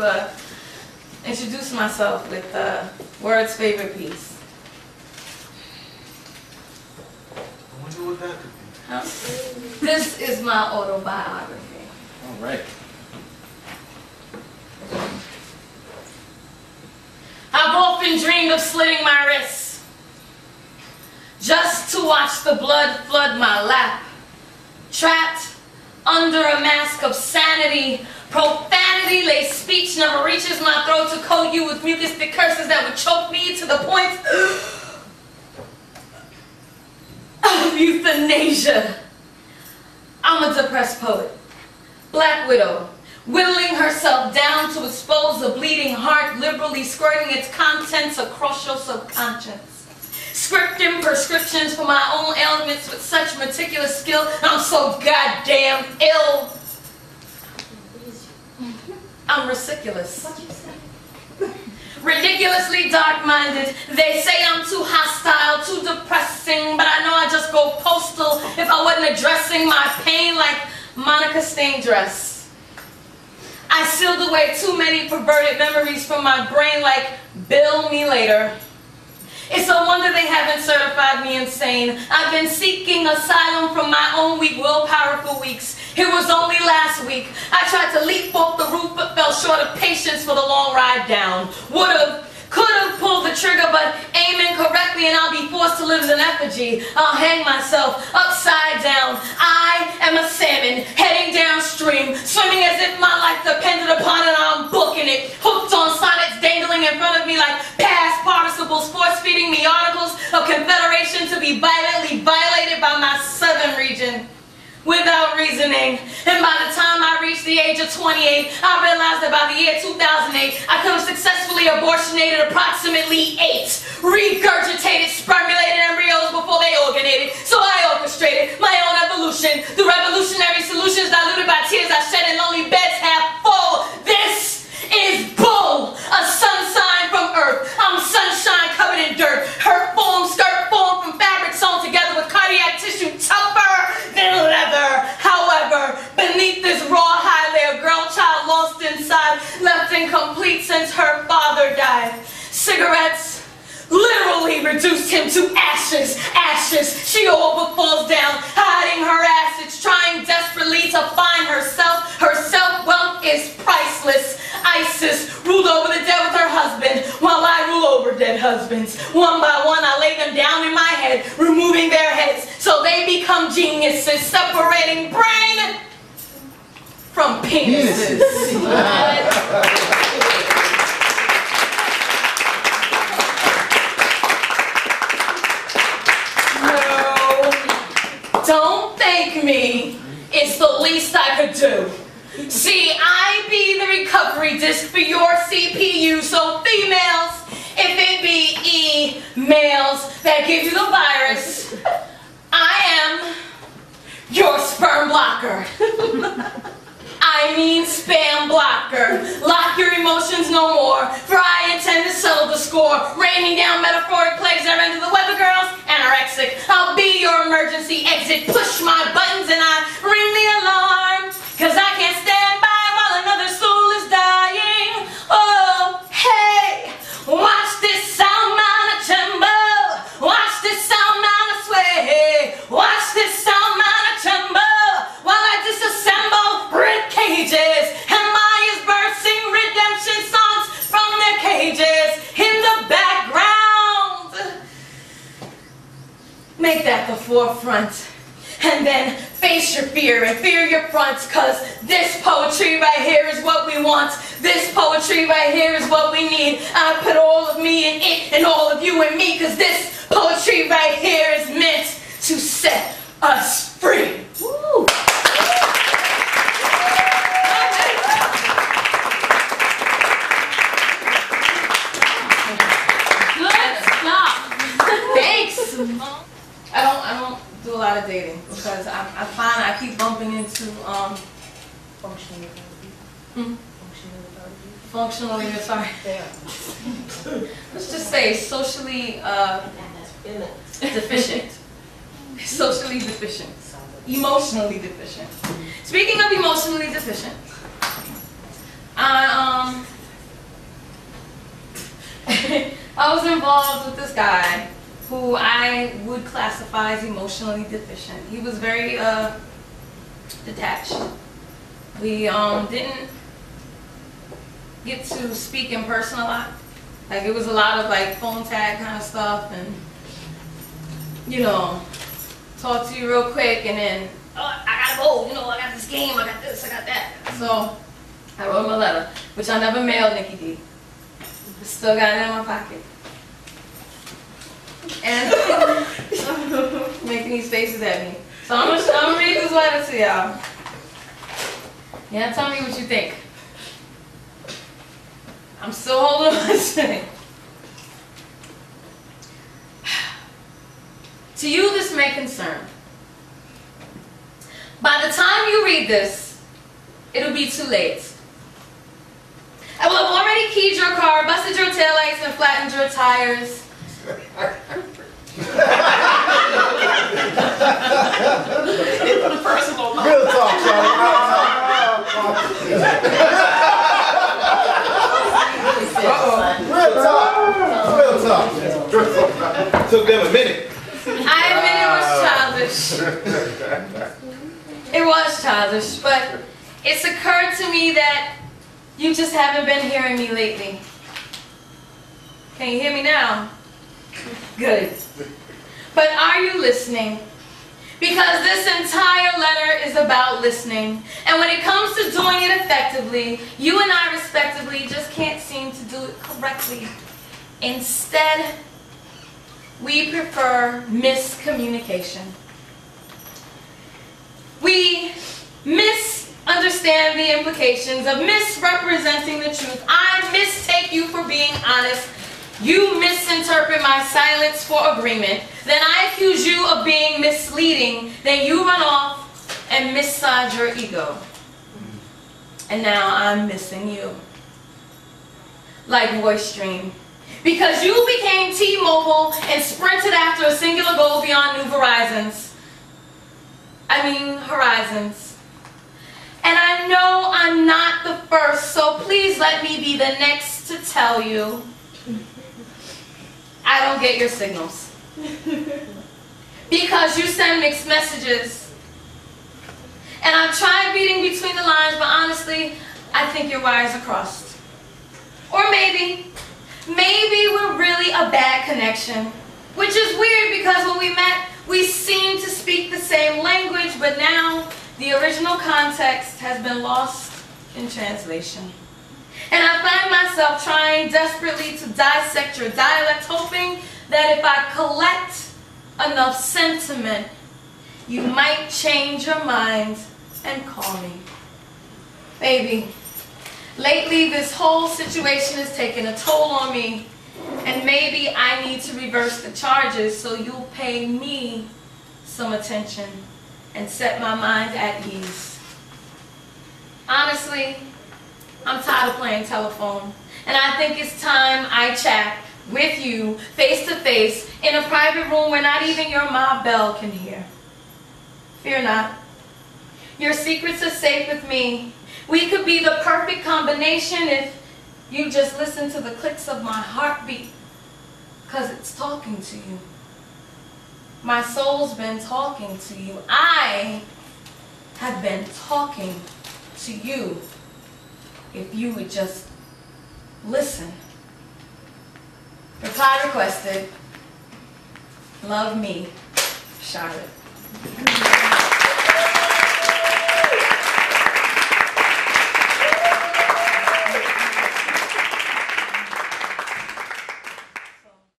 to introduce myself with Word's favorite piece. I wonder what that could be. Huh? This is my autobiography. All right. I've often dreamed of slitting my wrists, just to watch the blood flood my lap, trapped under a mask of sanity. Profanity laced speech never reaches my throat to coat you with mucustic curses that would choke me to the point of euthanasia. I'm a depressed poet, black widow, whittling herself down to expose a bleeding heart, liberally squirting its contents across your subconscious. Scripting prescriptions for my own ailments with such meticulous skill, I'm so goddamn ill. I'm ridiculous. Ridiculously dark-minded. They say I'm too hostile, too depressing, but I know I just go postal if I wasn't addressing my pain like Monica stained dress. I sealed away too many perverted memories from my brain like bill me later. It's a wonder they haven't certified me insane. I've been seeking asylum from my own weak willpower for weeks. It was only last week I tried to leap off the roof but fell short of patience for the long ride down. Would've, could've pulled the trigger but aim incorrectly and I'll be forced to live as an effigy. I'll hang myself upside down. I am a salmon heading downstream, swimming as if my life depended upon it. I'm booking it, hooked on sonnets dangling in front of me like past participles, force-feeding me articles of confederation to be violently violated by my southern region. Without reasoning. And by the time I reached the age of 28, I realized that by the year 2008, I could have successfully abortionated approximately 8 regurgitated, spermulated embryos before they organated. So I orchestrated my own evolution through revolutionary solutions diluted by tears I shed in lonely beds half full. This is bull, a sun sign from earth. I'm sunshine covered in dirt, hurt form, skirt form from fabric sewn together with cardiac tissue tougher than leather. However, beneath this raw hide lay a girl child lost inside, left incomplete since her father died. Cigarettes literally reduced him to ashes. Ashes. She all but falls down, hiding her assets, trying desperately to find herself. Her self-wealth is priceless. ISIS ruled over the dead with her husband, while I rule over dead husbands. One by one, I lay them down in my head, removing their heads, so they become geniuses, separating brain from penises. No, don't thank me. It's the least I could do. See, I be the recovery disk for your CPU, so females, if it be males that give you the virus, I am your sperm blocker. I mean spam blocker. Lock your emotions no more, for I intend to settle the score, raining down metaphoric plagues that render the weather girls anorexic. I'll be your emergency exit, push my buttons and I ring the alarm, cause I can't stand by while another soul is dying. Oh, hey, watch this sound man tremble, watch this sound man sway, watch this sound man tremble, while I disassemble rib cages, and Maya's bursting redemption songs from their cages in the background. Make that the forefront. And then face your fear and fear your front, cause this poetry right here is what we want. This poetry right here is what we need. I put all of me in it and all of you in me, cause this poetry right here is meant to set us free. Woo. Good stuff. Thanks. I don't do a lot of dating because I find I keep bumping into Functionally retarded. Let's just say socially deficient. Socially deficient. Emotionally deficient. Speaking of emotionally deficient, I I was involved with this guy who I would classify as emotionally deficient. He was very detached. We didn't get to speak in person a lot. Like, it was a lot of like phone tag kind of stuff, and you know, talk to you real quick, and then, oh, I gotta go, you know, I got this game, I got this, I got that. So I wrote him a letter, which I never mailed Nikki D. Still got it in my pocket. And making these faces at me. So I'm gonna read this letter to y'all. Yeah, tell me what you think. I'm still holding on to it. To you, this may concern. By the time you read this, it'll be too late. I will have already keyed your car, busted your taillights, and flattened your tires. Personal. Real talk, Charlie. Real talk. Real talk. Took them a minute. I admit it was childish. It was childish, but it's occurred to me that you just haven't been hearing me lately. Can you hear me now? Good. But are you listening? Because this entire letter is about listening. And when it comes to doing it effectively, you and I respectively just can't seem to do it correctly. Instead, we prefer miscommunication. We misunderstand the implications of misrepresenting the truth. I mistake you for being honest. You misinterpret my silence for agreement. Then I accuse you of being misleading. Then you run off and massage your ego. And now I'm missing you. Like VoiceStream. Because you became T-Mobile and sprinted after a singular goal beyond new horizons. And I know I'm not the first, so please let me be the next to tell you I don't get your signals. Because you send mixed messages. And I've tried reading between the lines, but honestly, I think your wires are crossed. Or maybe we're really a bad connection. Which is weird because when we met, we seemed to speak the same language, but now the original context has been lost in translation. And I find myself trying desperately to dissect your dialect, hoping that if I collect enough sentiment, you might change your mind and call me. Baby, lately this whole situation has taken a toll on me, and maybe I need to reverse the charges so you'll pay me some attention and set my mind at ease. Honestly, I'm tired of playing telephone, and I think it's time I chat with you face to face in a private room where not even your ma Belle can hear. Fear not. Your secrets are safe with me. We could be the perfect combination if you just listen to the clicks of my heartbeat, because it's talking to you. My soul's been talking to you. I have been talking to you. If you would just listen. Reply requested. Love me, Charlotte.